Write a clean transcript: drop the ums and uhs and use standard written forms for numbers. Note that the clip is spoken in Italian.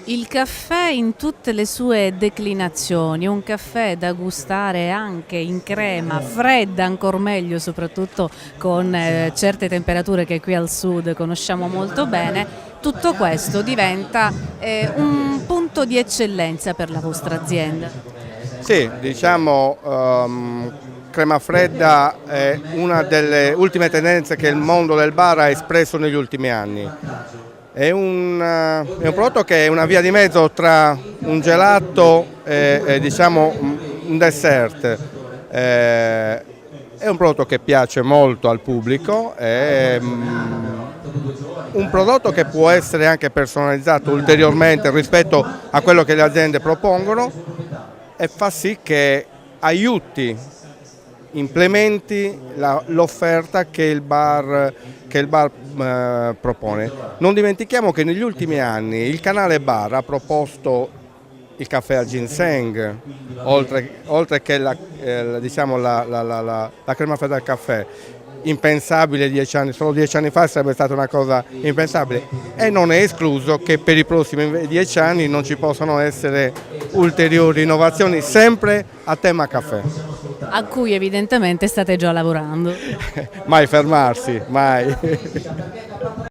Il caffè in tutte le sue declinazioni, un caffè da gustare anche in crema, fredda ancor meglio, soprattutto con certe temperature che qui al sud conosciamo molto bene, tutto questo diventa un punto di eccellenza per la vostra azienda. Sì, diciamo, crema fredda è una delle ultime tendenze che il mondo del bar ha espresso negli ultimi anni. È un prodotto che è una via di mezzo tra un gelato e, diciamo, un dessert. È un prodotto che piace molto al pubblico, è un prodotto che può essere anche personalizzato ulteriormente rispetto a quello che le aziende propongono e fa sì che aiuti, implementi l'offerta che il bar propone. Non dimentichiamo che negli ultimi anni il canale bar ha proposto il caffè al ginseng, oltre che diciamo la crema fredda al caffè. Impensabile 10 anni, solo 10 anni fa sarebbe stata una cosa impensabile e non è escluso che per i prossimi 10 anni non ci possano essere ulteriori innovazioni sempre a tema caffè. A cui evidentemente state già lavorando. Mai fermarsi, mai.